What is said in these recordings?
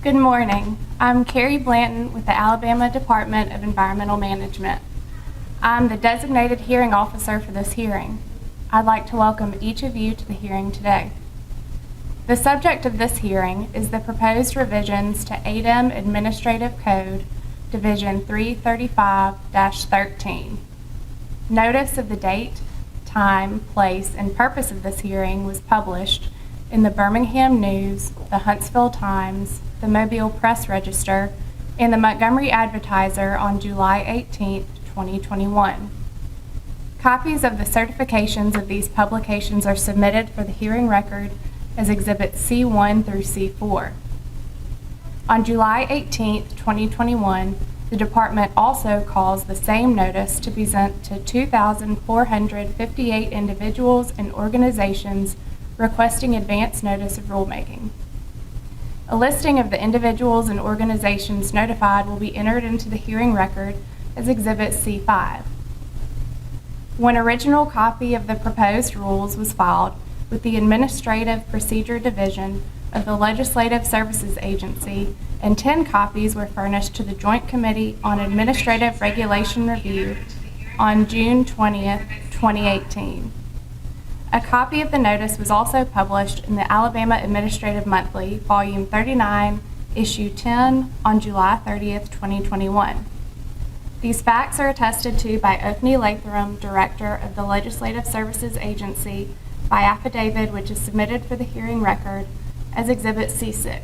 Good morning. I'm Carrie Blanton with the Alabama Department of Environmental Management. I'm the designated hearing officer for this hearing. I'd like to welcome each of you to the hearing today. The subject of this hearing is the proposed revisions to ADEM Administrative Code, Division 335-13. Notice of the date, time, place, and purpose of this hearing was published in the Birmingham News, the Huntsville Times, the Mobile Press Register, and the Montgomery Advertiser on July 18, 2021. Copies of the certifications of these publications are submitted for the hearing record as Exhibits C1 through C4. On July 18, 2021, the Department also calls the same notice to be sent to 2,458 individuals and organizations requesting advance notice of rulemaking. A listing of the individuals and organizations notified will be entered into the hearing record as Exhibit C5. When original copy of the proposed rules was filed with the Administrative Procedure Division of the Legislative Services Agency, and 10 copies were furnished to the Joint Committee on Administrative Regulation Review on June 20th, 2018. A copy of the notice was also published in the Alabama Administrative Monthly, Volume 39, Issue 10, on July 30th, 2021. These facts are attested to by Othni Lathram, Director of the Legislative Services Agency, by affidavit which is submitted for the hearing record as Exhibit C6.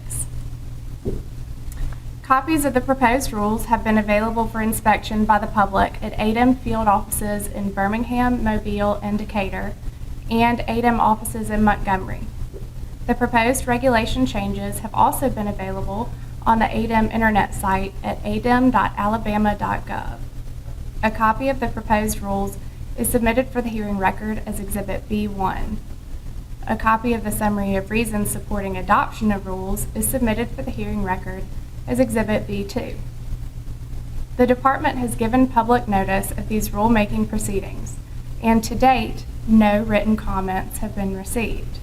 Copies of the proposed rules have been available for inspection by the public at ADEM field offices in Birmingham, Mobile, and Decatur, and ADEM offices in Montgomery. The proposed regulation changes have also been available on the ADEM internet site at adem.alabama.gov. A copy of the proposed rules is submitted for the hearing record as Exhibit B1. A copy of the summary of reasons supporting adoption of rules is submitted for the hearing record as Exhibit B2. The Department has given public notice of these rulemaking proceedings, and to date, no written comments have been received.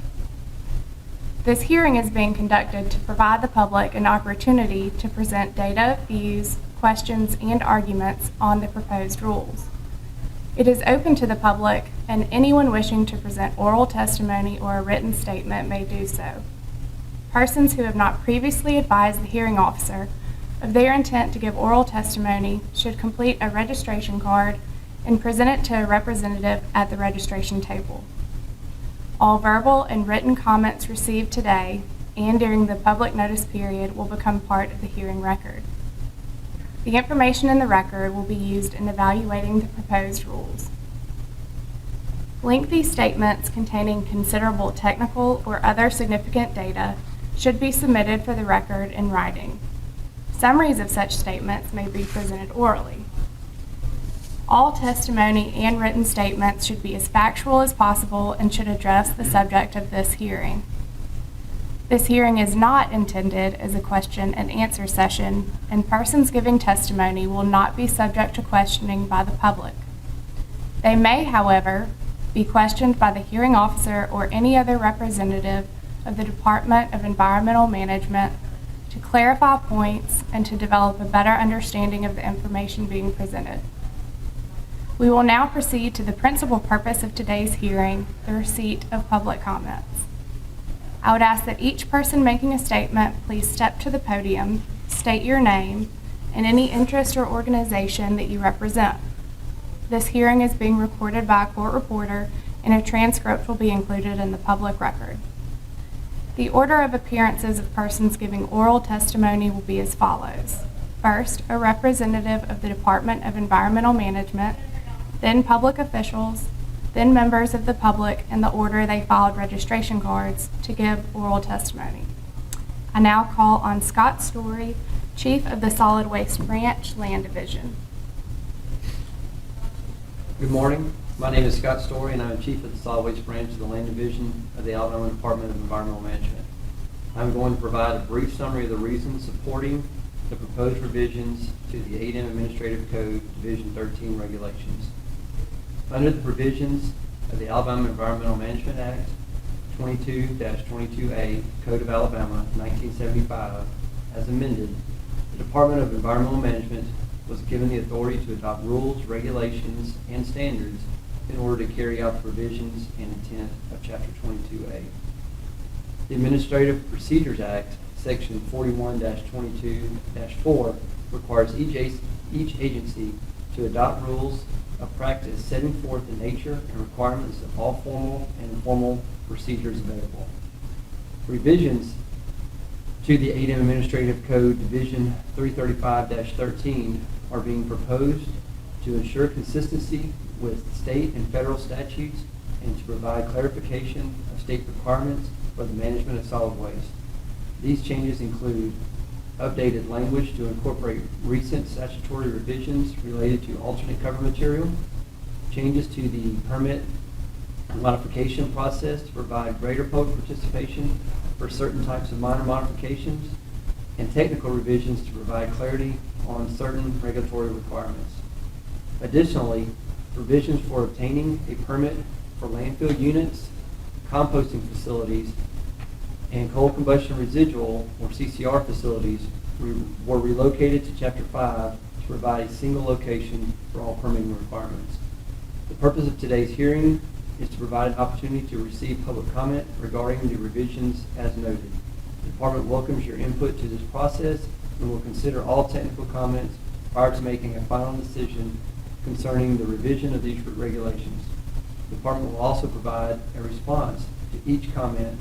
This hearing is being conducted to provide the public an opportunity to present data, views, questions, and arguments on the proposed rules. It is open to the public, and anyone wishing to present oral testimony or a written statement may do so. Persons who have not previously advised the hearing officer of their intent to give oral testimony should complete a registration card and present it to a representative at the registration table. All verbal and written comments received today and during the public notice period will become part of the hearing record. The information in the record will be used in evaluating the proposed rules. Lengthy statements containing considerable technical or other significant data should be submitted for the record in writing. Summaries of such statements may be presented orally. All testimony and written statements should be as factual as possible and should address the subject of this hearing. This hearing is not intended as a question and answer session, and persons giving testimony will not be subject to questioning by the public. They may, however, be questioned by the hearing officer or any other representative of the Department of Environmental Management to clarify points and to develop a better understanding of the information being presented. We will now proceed to the principal purpose of today's hearing, the receipt of public comments. I would ask that each person making a statement please step to the podium, state your name, and any interest or organization that you represent. This hearing is being recorded by a court reporter, and a transcript will be included in the public record. The order of appearances of persons giving oral testimony will be as follows. First, a representative of the Department of Environmental Management, then public officials, then members of the public in the order they filed registration cards to give oral testimony. I now call on Scott Story, Chief of the Solid Waste Branch, Land Division. Good morning. My name is Scott Story, and I'm Chief of the Solid Waste Branch of the Land Division of the Alabama Department of Environmental Management. I'm going to provide a brief summary of the reasons supporting the proposed revisions to the ADEM Administrative Code, Division 13 regulations. Under the provisions of the Alabama Environmental Management Act, 22-22A, Code of Alabama, 1975, as amended, the Department of Environmental Management was given the authority to adopt rules, regulations, and standards in order to carry out the provisions and intent of Chapter 22A. The Administrative Procedures Act, Section 41-22-4, requires each agency to adopt rules of practice setting forth the nature and requirements of all formal and informal procedures available. Revisions to the ADEM Administrative Code Division 335-13 are being proposed to ensure consistency with state and federal statutes and to provide clarification of state requirements for the management of solid waste. These changes include updated language to incorporate recent statutory revisions related to alternate cover material, changes to the permit modification process to provide greater public participation for certain types of minor modifications, and technical revisions to provide clarity on certain regulatory requirements. Additionally, provisions for obtaining a permit for landfill units, composting facilities, and coal combustion residual, or CCR facilities, were relocated to Chapter 5 to provide a single location for all permitting requirements. The purpose of today's hearing is to provide an opportunity to receive public comment regarding the revisions as noted. The Department welcomes your input to this process and will consider all technical comments prior to making a final decision concerning the revision of these regulations. The Department will also provide a response to each comment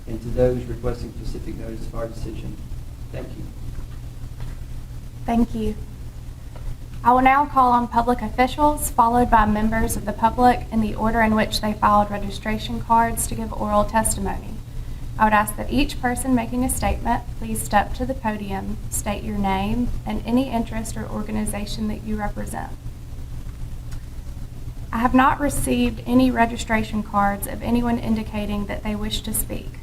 and to those requesting specific notice of our decision. Thank you. Thank you. I will now call on public officials, followed by members of the public in the order in which they filed registration cards to give oral testimony. I would ask that each person making a statement please step to the podium, state your name, and any interest or organization that you represent. I have not received any registration cards of anyone indicating that they wish to speak.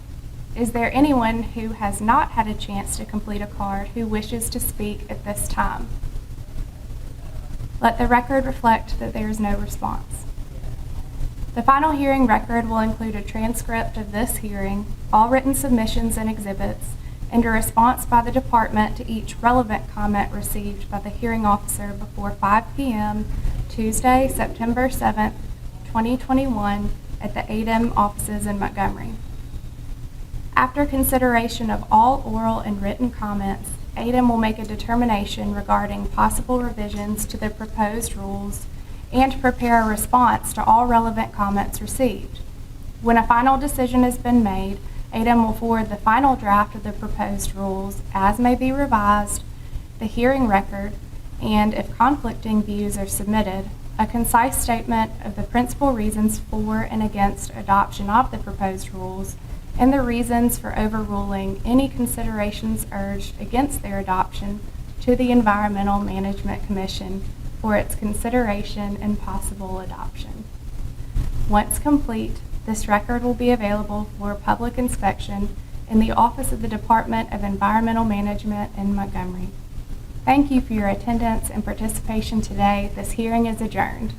Is there anyone who has not had a chance to complete a card who wishes to speak at this time? Let the record reflect that there is no response. The final hearing record will include a transcript of this hearing, all written submissions and exhibits, and a response by the department to each relevant comment received by the hearing officer before 5 p.m. Tuesday, September 7th, 2021 at the ADEM offices in Montgomery. After consideration of all oral and written comments, ADEM will make a determination regarding possible revisions to the proposed rules and prepare a response to all relevant comments received. When a final decision has been made, ADEM will forward the final draft of the proposed rules, as may be revised, the hearing record, and if conflicting views are submitted, a concise statement of the principal reasons for and against adoption of the proposed rules, and the reasons for overruling any considerations urged against their adoption to the Environmental Management Commission for its consideration and possible adoption. Once complete, this record will be available for public inspection in the office of the Department of Environmental Management in Montgomery. Thank you for your attendance and participation today. This hearing is adjourned.